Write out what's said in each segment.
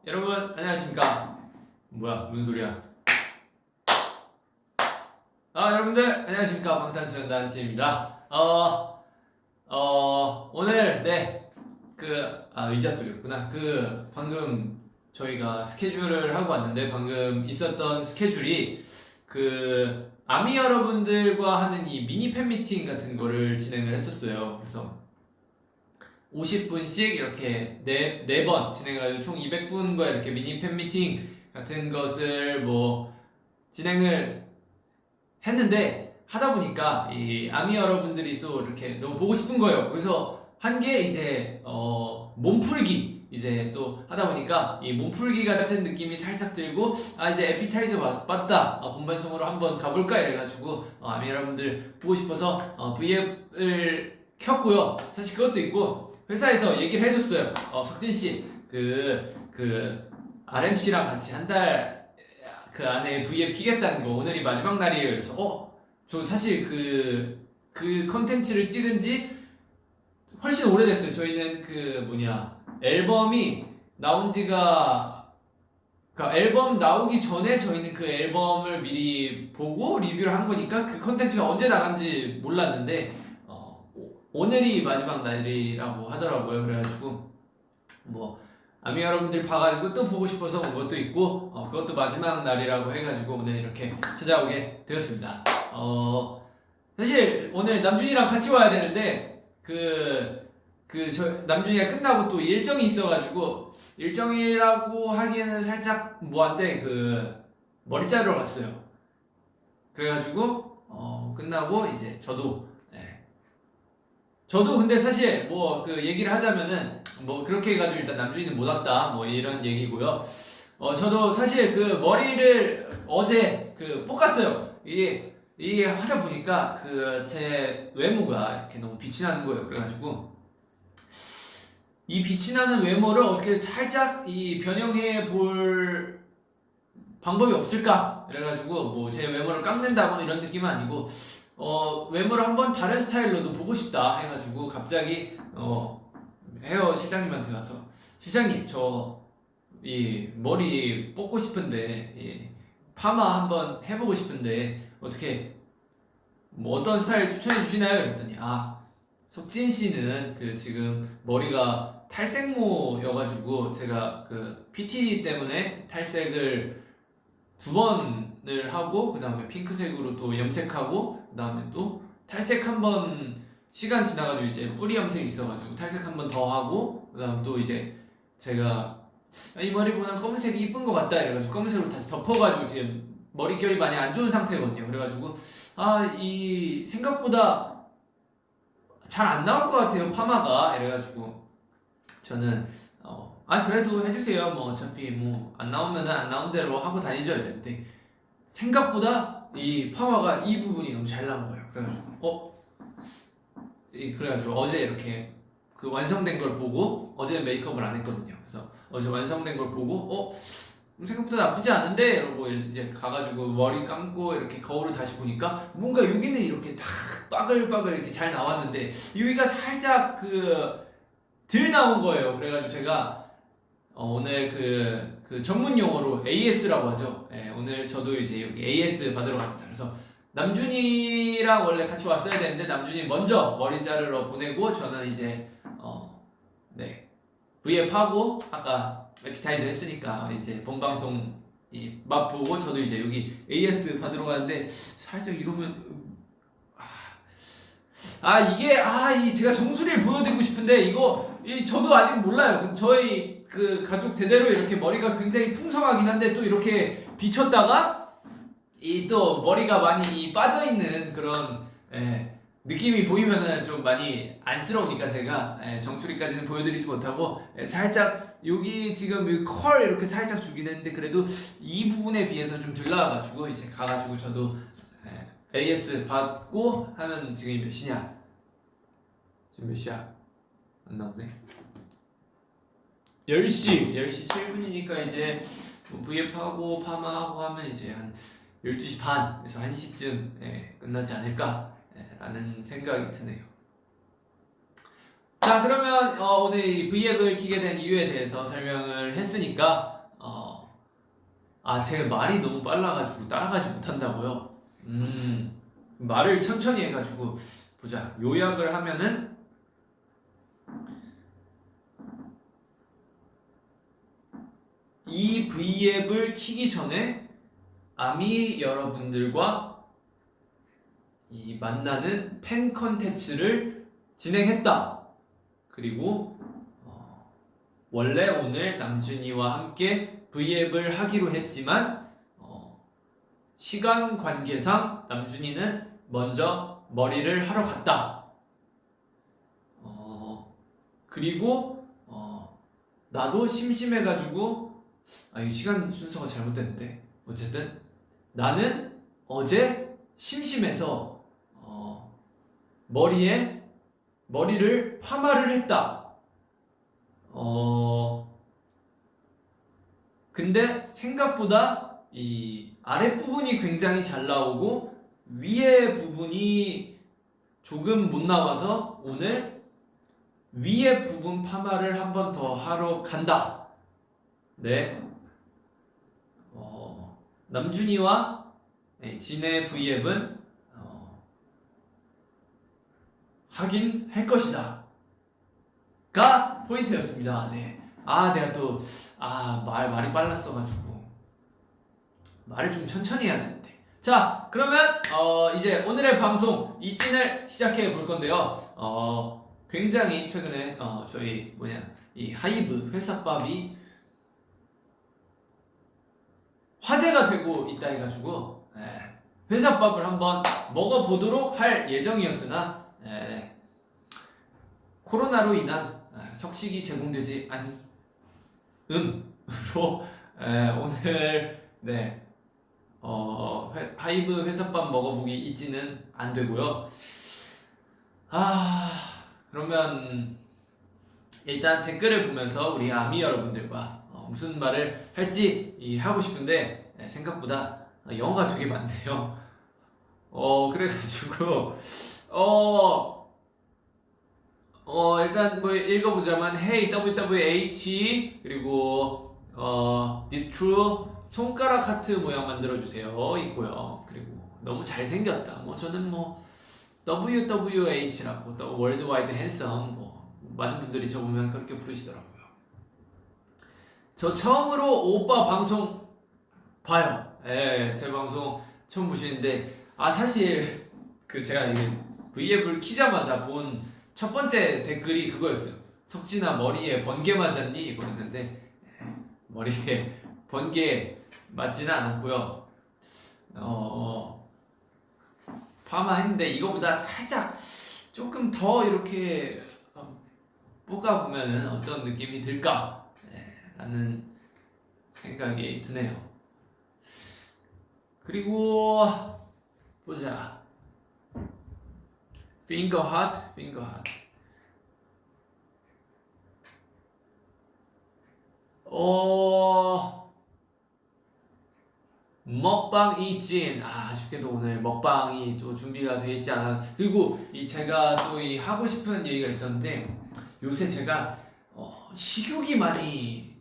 여러분 안녕하십니까? 뭐야 무슨 소리야? 여러분들 안녕하십니까? 방탄소년단 씨입니다. 오늘 의자 소리였구나. 방금 저희가 스케줄을 하고 왔는데 방금 있었던 스케줄이 아미 여러분들과 하는 이 미니 팬미팅 같은 거를 진행을 했었어요. 그래서 50분씩 이렇게 네 번 진행해가지고 총 200분과 이렇게 미니 팬미팅 같은 것을 진행을 했는데 하다 보니까 이 아미 여러분들이 또 이렇게 너무 보고 싶은 거예요. 그래서 한 게 이제 몸풀기 이제 또 하다 보니까 이 몸풀기 같은 느낌이 살짝 들고 이제 에피타이저 맞다 본방송으로 한번 가볼까 이래가지고 아미 여러분들 보고 싶어서 V앱을 켰고요. 사실 그것도 있고 회사에서 얘기를 해줬어요. 석진씨 RMC랑 같이 한 달 안에 V앱 키겠다는 거 오늘이 마지막 날이에요. 그래서 저 사실 그 컨텐츠를 찍은 지 훨씬 오래됐어요. 저희는 앨범이 나온 지가 앨범 나오기 전에 저희는 그 앨범을 미리 보고 리뷰를 한 거니까 그 컨텐츠가 언제 나간지 몰랐는데 오늘이 마지막 날이라고 하더라고요. 그래가지고 아미 여러분들 봐가지고 또 보고 싶어서 온 것도 있고 그것도 마지막 날이라고 해가지고 오늘 이렇게 찾아오게 되었습니다. 사실 오늘 남준이랑 같이 와야 되는데 남준이가 끝나고 또 일정이 있어가지고 일정이라고 하기에는 살짝 뭐한데 머리 자르러 갔어요. 그래가지고 끝나고 이제 저도 근데 사실 얘기를 하자면은 그렇게 해가지고 일단 남준이는 못 왔다 이런 얘기고요. 저도 사실 머리를 어제 볶았어요. 이게 하다 보니까 제 외모가 이렇게 너무 빛이 나는 거예요. 그래가지고 이 빛이 나는 외모를 어떻게 살짝 변형해 볼 방법이 없을까? 그래가지고 제 외모를 깎는다 이런 느낌은 아니고 외모를 한번 다른 스타일로도 보고 싶다 해가지고 갑자기 헤어 실장님한테 가서 실장님 저 이 머리 뽑고 싶은데 파마 한번 해보고 싶은데 어떻게 어떤 스타일 추천해 주시나요? 그랬더니 석진 씨는 지금 머리가 탈색모여가지고 제가 PT 때문에 탈색을 2번을 하고 그 다음에 핑크색으로 또 염색하고 그 다음에 또 탈색 한번 시간 지나가지고 이제 뿌리 염색이 있어가지고 탈색 한번 더 하고 그 다음 또 이제 제가 이 머리보다 검은색이 이쁜 것 같다 이래가지고 검은색으로 다시 덮어가지고 지금 머릿결이 많이 안 좋은 상태거든요. 그래가지고 이 생각보다 잘 안 나올 것 같아요 파마가 이래가지고 저는 그래도 해주세요 어차피 안 나오면은 안 나온 대로 하고 다니죠 이랬는데 생각보다 이 파마가 이 부분이 너무 잘 나온 거예요. 그래가지고 어제 이렇게 완성된 걸 보고 어제는 메이크업을 안 했거든요. 그래서 어제 완성된 걸 보고 생각보다 나쁘지 않은데 이러고 이제 가가지고 머리 감고 이렇게 거울을 다시 보니까 뭔가 여기는 이렇게 딱 빠글빠글 이렇게 잘 나왔는데 여기가 살짝 덜 나온 거예요. 그래가지고 제가 오늘 전문 용어로 AS라고 하죠. 오늘 저도 이제 여기 AS 받으러 갑니다. 그래서 남준이랑 원래 같이 왔어야 되는데 남준이 먼저 머리 자르러 보내고 저는 이제 V앱 하고 아까 에피타이저 했으니까 이제 본방송 맛보고 저도 이제 여기 AS 받으러 가는데 살짝 이러면 이게 제가 정수리를 보여드리고 싶은데 저도 아직 몰라요. 저희 가족 대대로 이렇게 머리가 굉장히 풍성하긴 한데 또 이렇게 비쳤다가 또 머리가 많이 빠져있는 그런 느낌이 보이면은 좀 많이 안쓰러우니까 제가 정수리까지는 보여드리지 못하고 살짝 여기 지금 컬 이렇게 살짝 주긴 했는데 그래도 이 부분에 비해서 좀 덜 나와가지고 이제 가가지고 저도 AS 받고 하면 지금 몇 시냐? 지금 몇 시야? 안 나오네. 10시 7분이니까 이제 V앱하고 파마하고 하면 이제 한 12시 반에서 1시쯤 끝나지 않을까 라는 생각이 드네요. 자, 그러면 오늘 이 V앱을 키게 된 이유에 대해서 설명을 했으니까 제가 말이 너무 빨라가지고 따라가지 못한다고요? 말을 천천히 해가지고 보자. 요약을 하면은 이 V앱을 키기 전에 아미 여러분들과 이 만나는 팬 컨텐츠를 진행했다. 그리고 원래 오늘 남준이와 함께 V앱을 하기로 했지만 시간 관계상 남준이는 먼저 머리를 하러 갔다. 그리고 나도 심심해가지고 이 시간 순서가 잘못됐는데 어쨌든 나는 어제 심심해서 머리를 파마를 했다. 근데 생각보다 이 아랫부분이 굉장히 잘 나오고 위에 부분이 조금 못 나와서 오늘 위에 부분 파마를 한 번 더 하러 간다. 네. 남준이와 진의 V앱은 하긴 할 것이다. 가 포인트였습니다. 네. 내가 또 말이 빨랐어가지고 말을 좀 천천히 해야 되는데. 자, 그러면 이제 오늘의 방송 이찐을 시작해 볼 건데요. 굉장히 최근에 저희 이 하이브 회사밥이 화제가 되고 있다 해가지고 회사밥을 한번 먹어보도록 할 예정이었으나 코로나로 인한 석식이 제공되지 않음으로 오늘 하이브 회사밥 먹어보기 이지는 안 되고요. 그러면 일단 댓글을 보면서 우리 아미 여러분들과 무슨 말을 할지 하고 싶은데 생각보다 영어가 되게 많네요. 그래가지고 일단 뭐 읽어보자면 Hey WWH 그리고 This True 손가락 하트 모양 만들어주세요 있고요. 그리고 너무 잘생겼다. 저는 WWH라고 또 Worldwide Handsome 많은 분들이 저 보면 그렇게 부르시더라고요. 저 처음으로 오빠 방송 봐요. 제 방송 처음 보시는데 사실 제가 이게 V앱을 키자마자 본 첫 번째 댓글이 그거였어요. 석진아 머리에 번개 맞았니? 이거였는데 머리에 번개 맞지는 않았고요. 파마했는데 이거보다 살짝 조금 더 이렇게 볶아보면은 어떤 느낌이 들까? 라는 생각이 드네요. 그리고 보자. Finger hot. 먹방 이진. 아쉽게도 오늘 먹방이 또 준비가 되어 있지 않아. 그리고 제가 또 하고 싶은 얘기가 있었는데 요새 제가 식욕이 많이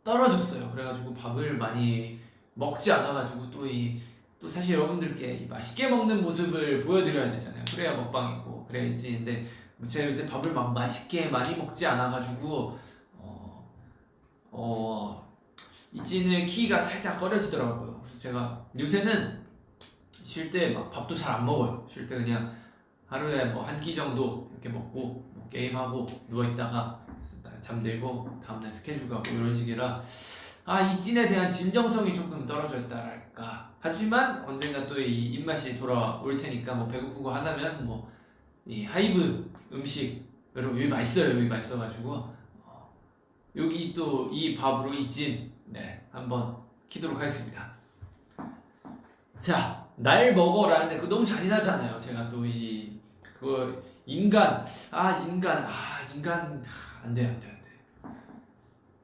떨어졌어요. 그래가지고 밥을 많이 먹지 않아가지고 또 사실 여러분들께 맛있게 먹는 모습을 보여드려야 되잖아요. 그래야 먹방이고 그래야 이진인데 제가 요새 밥을 막 맛있게 많이 먹지 않아가지고 이진을 키기가 살짝 꺼려지더라고요. 그래서 제가 요새는 쉴 때 막 밥도 잘 안 먹어요. 쉴 때 그냥 하루에 한 끼 정도 이렇게 먹고 게임하고 누워있다가 잠들고 다음날 스케줄 가고 이런 식이라 이찐에 대한 진정성이 조금 떨어져 있다랄까. 하지만 언젠가 또 이 입맛이 돌아올 테니까 배고픈 거 하나면 이 하이브 음식으로 여기 맛있어요. 여기 맛있어가지고 여기 또 이 밥으로 이찐 한번 키도록 하겠습니다. 자, 날 먹어라. 근데 그거 너무 잔인하잖아요. 제가 또 그거 인간 안 돼.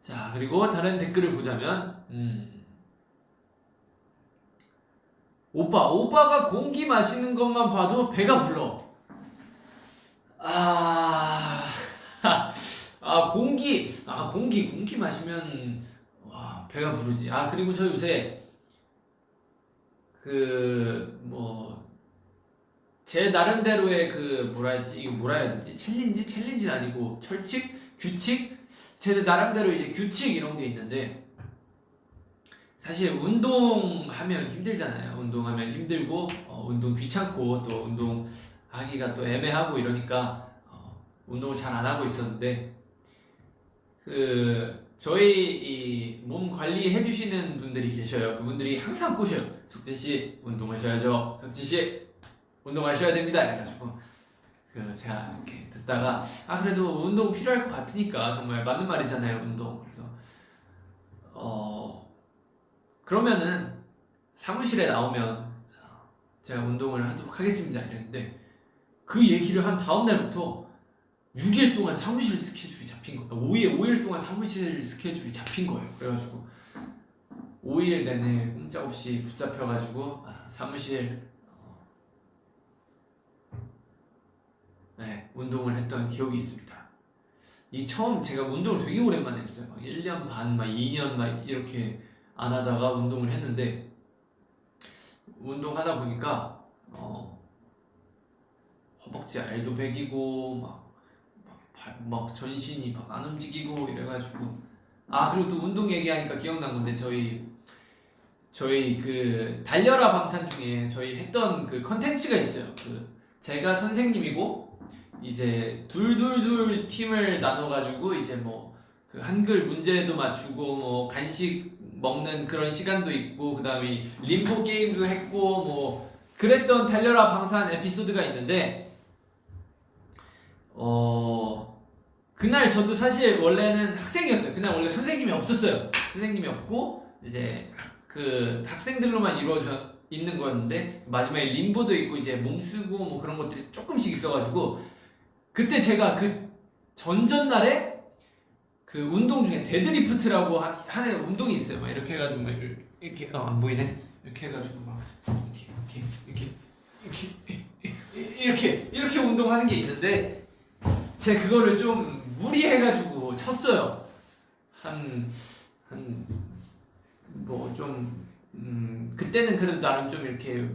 자, 그리고 다른 댓글을 보자면 오빠가 공기 마시는 것만 봐도 배가 불러. 공기 마시면 와 배가 부르지. 그리고 저 요새 제 나름대로의 이거 뭐라 해야 되지? 챌린지는 아니고 규칙? 제 나름대로 이제 규칙 이런 게 있는데, 사실 운동하면 힘들잖아요. 운동하면 힘들고, 운동 귀찮고, 또 운동하기가 또 애매하고 이러니까, 운동을 잘 안 하고 있었는데, 저희 이 몸 관리해 주시는 분들이 계셔요. 그분들이 항상 꼬셔요. 석진씨, 운동하셔야죠. 석진씨, 운동하셔야 됩니다. 이래가지고, 제가 이렇게 듣다가, 그래도 운동 필요할 것 같으니까, 정말 맞는 말이잖아요, 운동. 그래서, 그러면은, 사무실에 나오면, 제가 운동을 하도록 하겠습니다. 이랬는데, 그 얘기를 한 다음날부터, 6일 동안 사무실 스케줄이 잡힌 거예요. 5일 동안 사무실 스케줄이 잡힌 거예요. 그래가지고 5일 내내 꼼짝없이 붙잡혀가지고 사무실 운동을 했던 기억이 있습니다. 처음 제가 운동을 되게 오랜만에 했어요. 막 1년 반, 2년 이렇게 안 하다가 운동을 했는데, 운동하다 보니까 허벅지 알도 배기고 막 전신이 막 안 움직이고 이래가지고, 그리고 또 운동 얘기하니까 기억난 건데, 저희 달려라 방탄 중에 저희 했던 컨텐츠가 있어요. 제가 선생님이고 이제 둘 팀을 나눠가지고 이제 한글 문제도 맞추고 간식 먹는 그런 시간도 있고, 그 다음에 림보 게임도 했고 그랬던 달려라 방탄 에피소드가 있는데, 그날 저도 사실 원래는 학생이었어요. 그날 원래 선생님이 없었어요. 선생님이 없고 이제 학생들로만 이루어져 있는 거였는데, 마지막에 림보도 있고 이제 몸 쓰고 그런 것들이 조금씩 있어가지고, 그때 제가 전전날에 운동 중에 데드리프트라고 하는 운동이 있어요. 막 이렇게 해가지고 이렇게 안 보이네. 이렇게 해가지고 이렇게 운동하는 게 있는데, 제가 그거를 좀 무리해가지고 쳤어요. 그때는 그래도 나름 좀 이렇게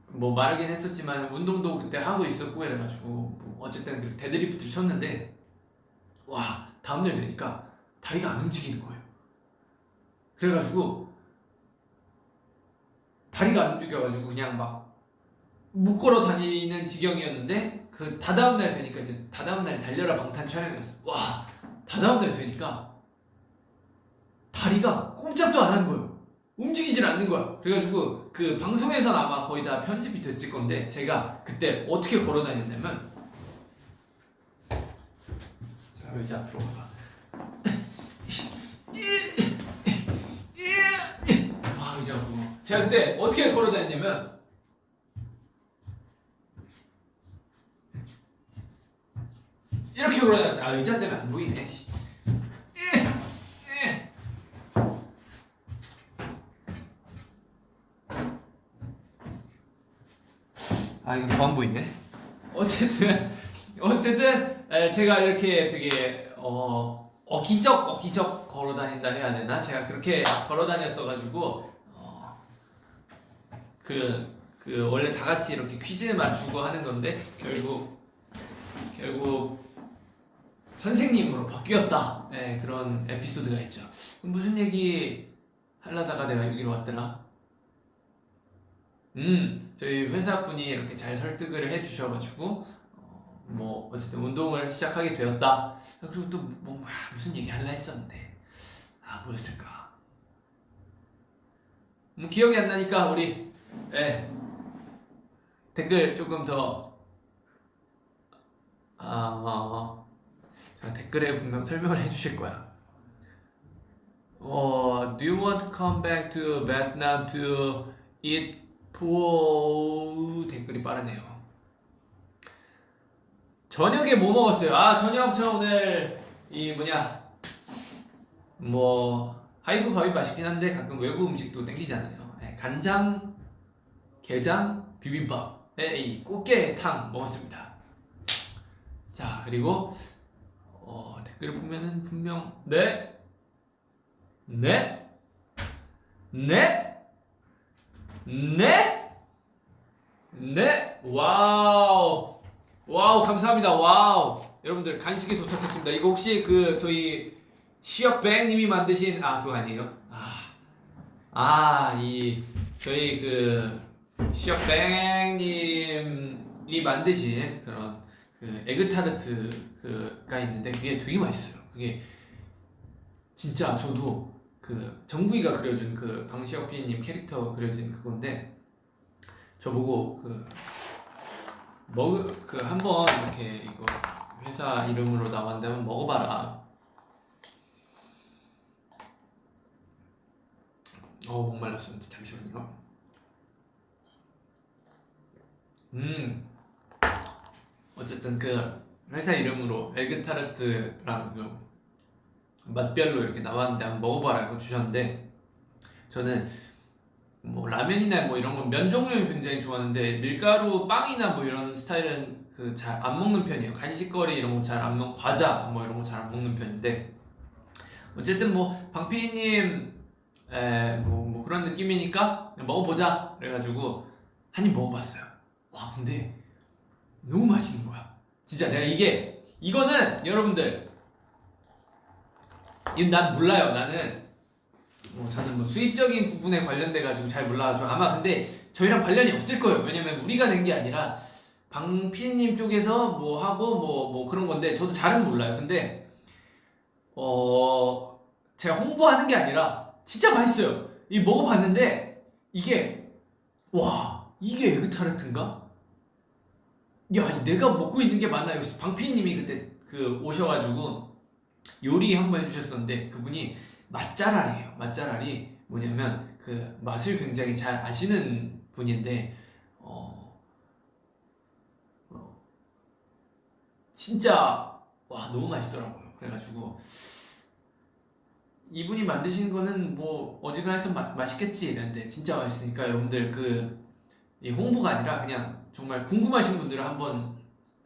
마르긴 했었지만 운동도 그때 하고 있었고 이래가지고 어쨌든 그렇게 데드리프트를 쳤는데, 다음날 되니까 다리가 안 움직이는 거예요. 그래가지고 다리가 안 움직여가지고 그냥 못 걸어 다니는 지경이었는데, 다다음날 되니까 이제 다다음날이 달려라 방탄 촬영이었어. 다다음날 되니까 다리가 꼼짝도 안 하는 거예요. 움직이질 않는 거야. 그래가지고 방송에서는 아마 거의 다 편집이 됐을 건데, 제가 그때 어떻게 걸어 다녔냐면, 자, 의자 앞으로 가봐. 의자 앞으로. 제가 그때 어떻게 걸어 다녔냐면, 이렇게 걸어 다녔어요. 의자 때문에 안 보이네. 이건 더 안 보이네. 어쨌든 제가 이렇게 되게 어기적 걸어 다닌다 해야 되나? 제가 그렇게 걸어 다녔어가지고 원래 다 같이 이렇게 퀴즈 맞추고 하는 건데, 결국 선생님으로 바뀌었다. 그런 에피소드가 있죠. 무슨 얘기 하려다가 내가 여기로 왔더라? 저희 회사분이 이렇게 잘 설득을 해주셔가지고 어쨌든 운동을 시작하게 되었다. 그리고 또 무슨 얘기 하려 했었는데, 뭐였을까? 기억이 안 나니까 우리 댓글 조금 더 댓글에 분명 설명을 해주실 거야. Do you want to come back to Vietnam to eat pho? 댓글이 빠르네요. 저녁에 뭐 먹었어요? 저녁 저 오늘 하이브 밥이 맛있긴 한데 가끔 외국 음식도 땡기잖아요. 간장, 게장, 비빔밥에 이 꽃게탕 먹었습니다. 자, 그리고 댓글 보면은 분명 네? 네? 네? 네? 네? 와우 와우 감사합니다. 와우 여러분들 간식이 도착했습니다. 이거 혹시 그 저희 시역뱅님이 만드신 그거 아니에요? 이 저희 그 시역뱅님이 만드신 그런 그 에그타르트가 있는데 그게 되게 맛있어요. 그게 진짜 저도 그 정국이가 그려준 그 방시혁P님 캐릭터 그려진 그건데 저보고 한번 이렇게 이거 회사 이름으로 나왔는데 한번 먹어봐라. 목말랐었는데 잠시만요. 어쨌든 그 회사 이름으로 에그타르트랑 그 맛별로 이렇게 나왔는데 한번 먹어봐라 이거 주셨는데 저는 뭐 라면이나 뭐 이런 건 면 종류는 굉장히 좋아하는데 밀가루 빵이나 뭐 이런 스타일은 그 잘 안 먹는 편이에요. 간식거리 이런 거 잘 안 먹, 과자 뭐 이런 거 잘 안 먹는 편인데 어쨌든 뭐 방피디님 뭐 그런 느낌이니까 먹어보자 그래가지고 한 입 먹어봤어요. 와 근데 너무 맛있는 거야. 진짜 내가 이거는 여러분들 난 몰라요. 저는 뭐 수입적인 부분에 관련돼 가지고 잘 몰라가지고 아마 근데 저희랑 관련이 없을 거예요. 왜냐면 우리가 낸 게 아니라 방피디님 쪽에서 뭐 하고 뭐 그런 건데 저도 잘은 몰라요. 근데 제가 홍보하는 게 아니라 진짜 맛있어요. 이 먹어봤는데 이게 에그타르트인가? 야 내가 먹고 있는 게 맞나요? 방피디님이 그때 그 오셔가지고 요리 한번 해주셨었는데 그분이 맛잘알이에요. 맛잘알이 뭐냐면 그 맛을 굉장히 잘 아시는 분인데 진짜 너무 맛있더라고요. 그래가지고 이분이 만드신 거는 뭐 어지간해서 맛있겠지 이랬는데 진짜 맛있으니까 여러분들 이 홍보가 아니라 그냥 정말 궁금하신 분들은 한번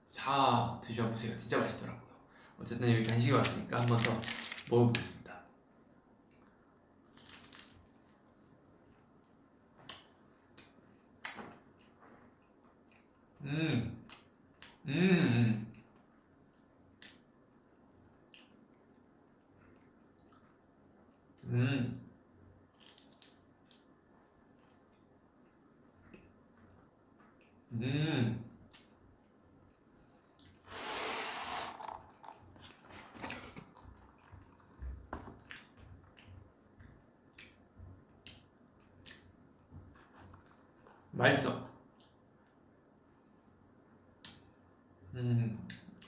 사 드셔보세요. 진짜 맛있더라고요. 어쨌든 여기 간식이 왔으니까 한번 더 먹어보겠습니다. 맛있어.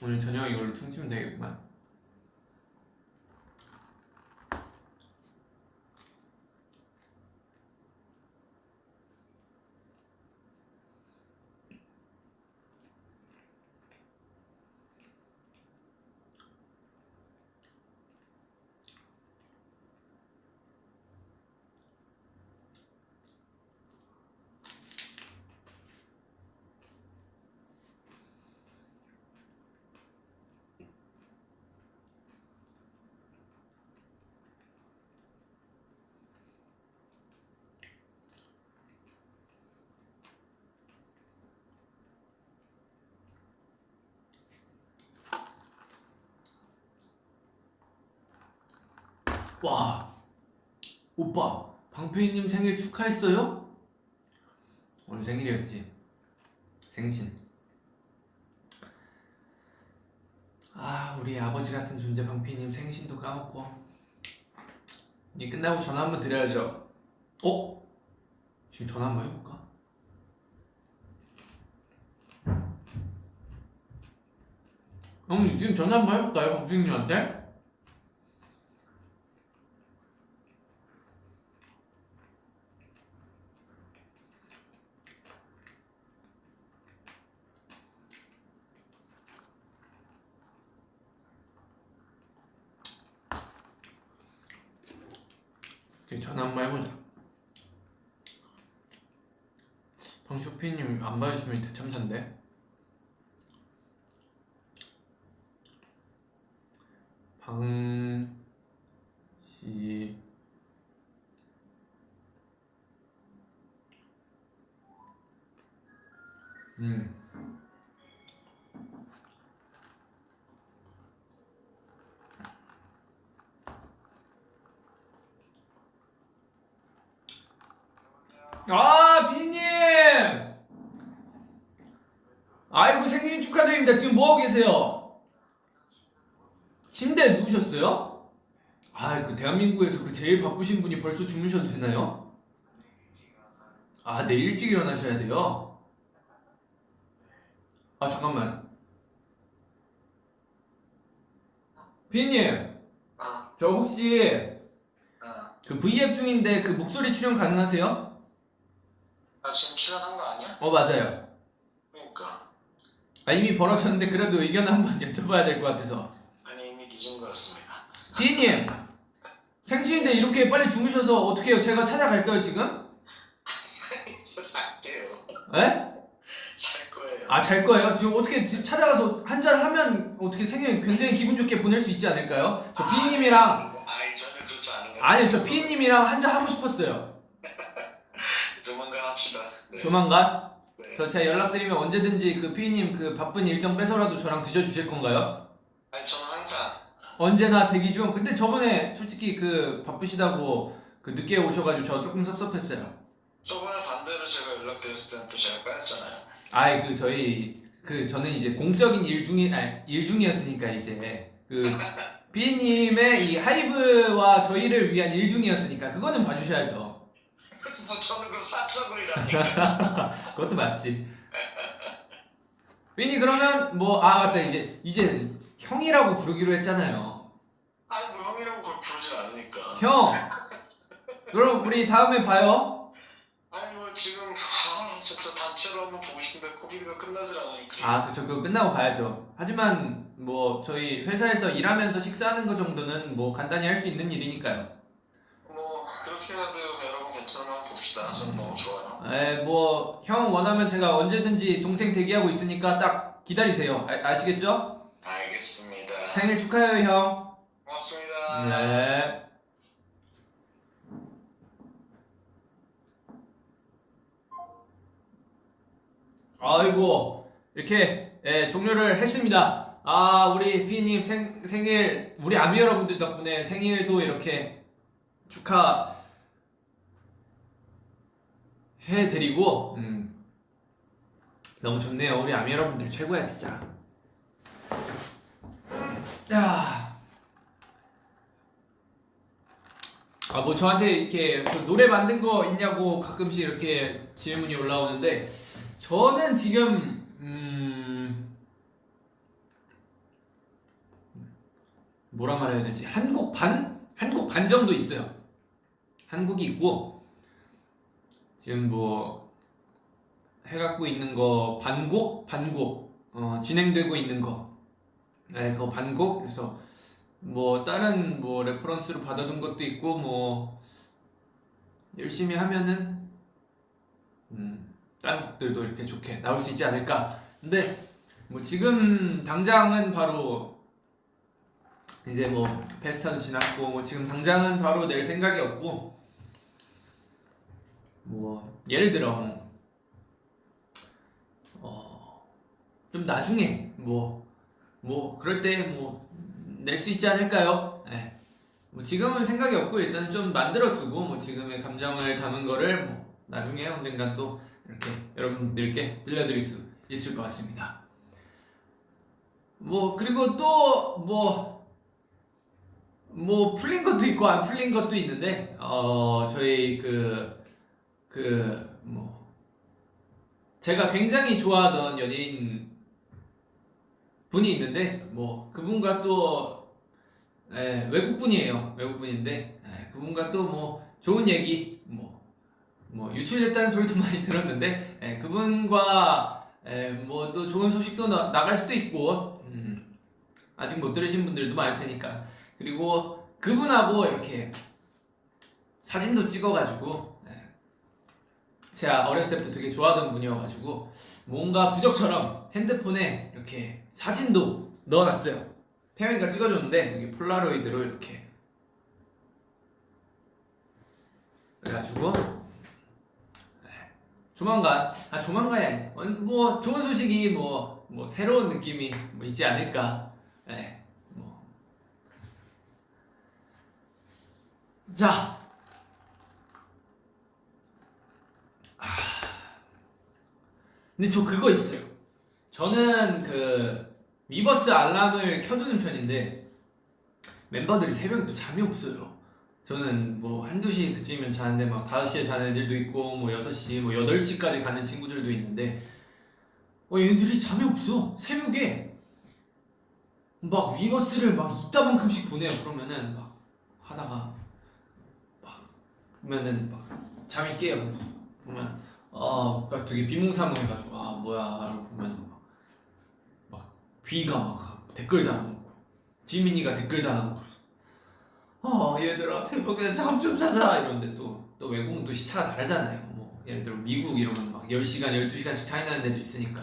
오늘 저녁 이걸로 퉁치면 되겠구만. 와, 오빠, 방페이님 생일 축하했어요? 오늘 생일이었지. 생신. 우리 아버지 같은 존재 방페이님 생신도 까먹고. 이제 끝나고 전화 한번 드려야죠. 지금 전화 한번 해볼까? 지금 전화 한번 해볼까요, 방페이님한테? 전화 한번 해보자. 방쇼피님 안 봐주시면 대참사인데. 시 아, 비님! 아이고, 생일 축하드립니다. 지금 뭐하고 계세요? 침대에 누우셨어요? 아, 그 대한민국에서 그 제일 바쁘신 분이 벌써 주무셔도 되나요? 아, 내일 일찍 일어나셔야 돼요? 아, 잠깐만. 비님, 아, 저 혹시 아, 그 V앱 중인데 그 목소리 출연 가능하세요? 나 지금 출연한 거 아니야? 맞아요. 그러니까. 아, 이미 벌어졌는데 그래도 의견 한번 여쭤봐야 될 것 같아서. 아니, 이미 늦은 거였습니다. 비님, 생신인데 이렇게 빨리 주무셔서 어떻게 해요? 제가 찾아갈까요, 지금? 저 잘게요. 에? 잘 거예요. 아, 잘 거예요? 지금 어떻게 찾아가서 한잔 하면 어떻게 생일 굉장히 기분 좋게 보낼 수 있지 않을까요? 저 비님이랑, 아이, 저는 그렇지 않은 거. 아니, 저 비님이랑 한잔 하고 싶었어요. 조만간 합시다. 네. 조만간? 네. 그래서 제가 연락드리면 언제든지 그 피님 그 바쁜 일정 뺏어라도 저랑 드셔주실 건가요? 아니, 저는 항상. 언제나 대기 중. 근데 저번에 솔직히 그 바쁘시다고 그 늦게 오셔가지고 저 조금 섭섭했어요. 저번에 반대로 제가 연락드렸을 때는 또 제가 까였잖아요. 아이 그 저희 그 저는 이제 공적인 일 중이었으니까 이제 그 비님의 이 하이브와 저희를 위한 일 중이었으니까 그거는 봐주셔야죠. 뭐 저는 그럼 사적으로 일하니까. 그것도 맞지. 비니 그러면 뭐 아 맞다 이제 형이라고 부르기로 했잖아요. 아니, 뭐 형이라고 그걸 부르진 않으니까. 형. 그럼 우리 다음에 봐요. 아니, 뭐 지금 진짜 단체로 한번 보고 싶은데 코비드가 끝나질 않으니까. 아 그쵸 그거 끝나고 봐야죠. 하지만 뭐 저희 회사에서 일하면서 식사하는 거 정도는 뭐 간단히 할 수 있는 일이니까요. 뭐 그렇게라도 여러분 괜찮으면 한번 봅시다. 저는 너무 좋아요. 뭐 형 원하면 제가 언제든지 동생 대기하고 있으니까 딱 기다리세요. 아시겠죠? 알겠습니다. 생일 축하해요 형. 고맙습니다. 네. 아이고 이렇게 종료를 했습니다. 아 우리 피님 생일 우리 아미 여러분들 덕분에 생일도 이렇게 축하해드리고 너무 좋네요. 우리 아미 여러분들 최고야 진짜. 야. 아 뭐 저한테 이렇게 그 노래 만든 거 있냐고 가끔씩 이렇게 질문이 올라오는데 저는 지금 뭐라 말해야 되지? 한 곡 반 정도 있어요. 한 곡이 있고 지금 뭐 해갖고 있는 거 반곡 진행되고 있는 거 그거 반곡. 그래서 뭐 다른 뭐 레퍼런스로 받아둔 것도 있고 뭐 열심히 하면은 다른 곡들도 이렇게 좋게 나올 수 있지 않을까. 근데 뭐 지금 당장은 바로 이제 뭐 페스타도 지났고 뭐 지금 당장은 바로 낼 생각이 없고 뭐 예를 들어 좀 나중에 뭐 그럴 때 뭐 낼 수 있지 않을까요? 네. 뭐 지금은 생각이 없고 일단 좀 만들어 두고 뭐 지금의 감정을 담은 거를 뭐 나중에 언젠가 또 이렇게 여러분들께 들려드릴 수 있을 것 같습니다. 뭐 그리고 또 뭐 풀린 것도 있고 안 풀린 것도 있는데 저희 뭐 제가 굉장히 좋아하던 연예인 분이 있는데 뭐 그분과 또 외국 분인데 그분과 또 뭐 좋은 얘기 뭐 유출됐다는 소리도 많이 들었는데 그분과 뭐 또 좋은 소식도 나갈 수도 있고 아직 못 들으신 분들도 많을 테니까. 그리고 그분하고 이렇게 사진도 찍어가지고 제가 어렸을 때부터 되게 좋아하던 분이어가지고 뭔가 부적처럼 핸드폰에 이렇게 사진도 넣어놨어요. 태영이가 찍어줬는데 이게 폴라로이드로 이렇게 그래가지고 조만간이 아니 뭐 좋은 소식이 뭐 새로운 느낌이 뭐 있지 않을까. 네, 뭐. 자, 근데 저 그거 있어요. 저는 그 위버스 알람을 켜두는 편인데 멤버들이 새벽에 또 잠이 없어요. 저는 뭐 한두 시 그쯤이면 자는데 막 5시에 자는 애들도 있고 뭐 6시 뭐 8시까지 가는 친구들도 있는데 얘들이 잠이 없어. 새벽에 막 위버스를 막 이따만큼씩 보내요. 그러면은 막 하다가 막 보면은 막 잠이 깨요. 보면 그러니까 되게 비몽사몽해가지고 뭐야 이러고 보면 막 귀가 막 댓글 달아놓고 지민이가 댓글 달아놓고 얘들아 새벽에 잠 좀 자자 이러는데 또 외국은 또 시차가 다르잖아요. 뭐 예를 들어 미국 이러면 막 10시간 12시간씩 차이 나는 데도 있으니까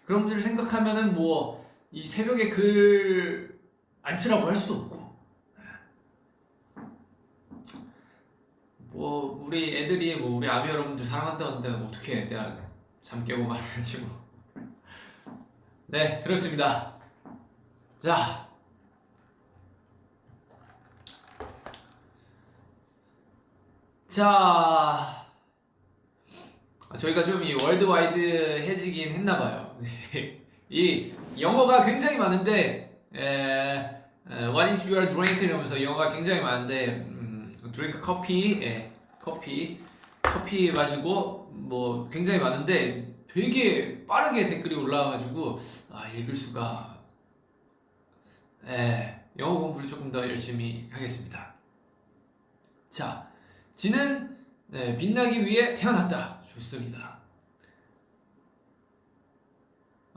그런 분들 생각하면은 뭐 이 새벽에 글 안 쓰라고 할 수도 없고 뭐 우리 애들이 뭐 우리 아미 여러분들 사랑한다는데 어떻게 해. 내가 잠 깨고 말해야지 뭐. 네, 그렇습니다. 자, 저희가 좀 이 월드와이드해지긴 했나봐요. 이 영어가 굉장히 많은데 What is your drink? 이러면서 영어가 굉장히 많은데 drink 커피 마시고 뭐 굉장히 많은데 되게 빠르게 댓글이 올라와가지고 읽을 수가 영어 공부를 조금 더 열심히 하겠습니다. 자, 지는 빛나기 위해 태어났다. 좋습니다.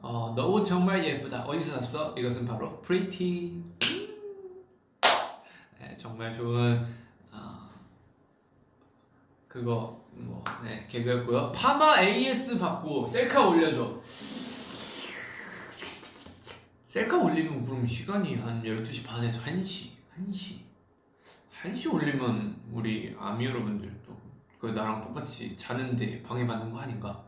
너 옷 정말 예쁘다. 어디서 샀어? 이것은 바로 Pretty. 정말 좋은 그거 개그였고요. 파마 AS 받고 셀카 올려줘. 셀카 올리면 그럼 시간이 한 12시 반에서 1시 올리면 우리 아미 여러분들도 그 나랑 똑같이 자는데 방해받는 거 아닌가?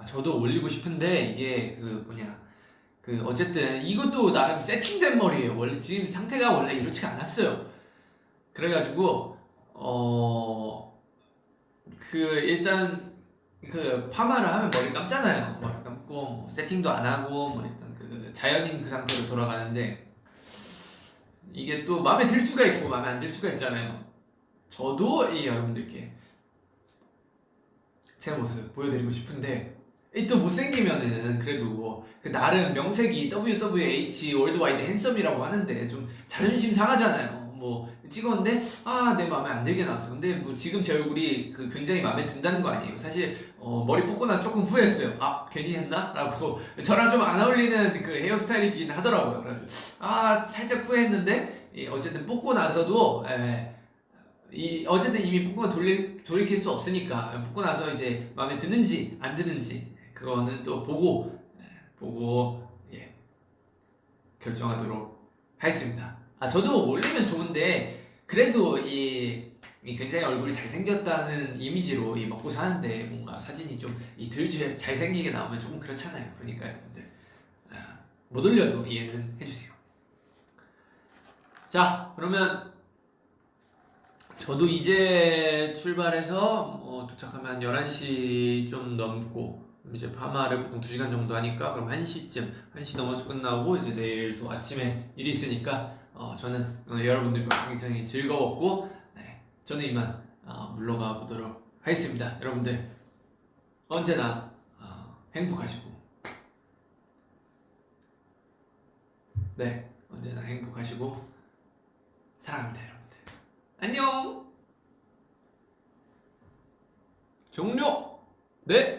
저도 올리고 싶은데 이게 어쨌든 이것도 나름 세팅된 머리예요. 원래 지금 상태가 원래 이렇지가 않았어요. 그래가지고 일단 파마를 하면 머리 감잖아요. 머리 감고 뭐 세팅도 안 하고 뭐 일단 자연인 그 상태로 돌아가는데 이게 또 마음에 들 수가 있고 마음에 안 들 수가 있잖아요. 저도 여러분들께 제 모습 보여드리고 싶은데 또 못생기면은 그래도 나름 명색이 WWH 월드와이드 핸섬이라고 하는데 좀 자존심 상하잖아요. 뭐 찍었는데 내 마음에 안 들게 나왔어. 근데 뭐 지금 제 얼굴이 굉장히 마음에 든다는 거 아니에요. 사실 머리 뽑고 나서 조금 후회했어요. 괜히 했나? 라고 저랑 좀 안 어울리는 그 헤어스타일이긴 하더라고요. 그래서 살짝 후회했는데 어쨌든 뽑고 나서도 어쨌든 이미 뽑고 돌이킬 수 없으니까 뽑고 나서 이제 마음에 드는지 안 드는지 그거는 또 보고 결정하도록 하겠습니다. 저도 올리면 좋은데 그래도 이 굉장히 얼굴이 잘생겼다는 이미지로 먹고 사는데 뭔가 사진이 좀 덜 잘생기게 나오면 조금 그렇잖아요. 그러니까 여러분들 못 올려도 이해는 해주세요. 자, 그러면 저도 이제 출발해서 도착하면 11시 좀 넘고 이제 파마를 보통 2시간 정도 하니까 그럼 1시 넘어서 끝나고 이제 내일 또 아침에 일이 있으니까 저는 여러분들과 굉장히 즐거웠고 저는 이만 물러가 보도록 하겠습니다. 여러분들 언제나 행복하시고 언제나 행복하시고 사랑합니다. 여러분들 안녕. 종료. 네.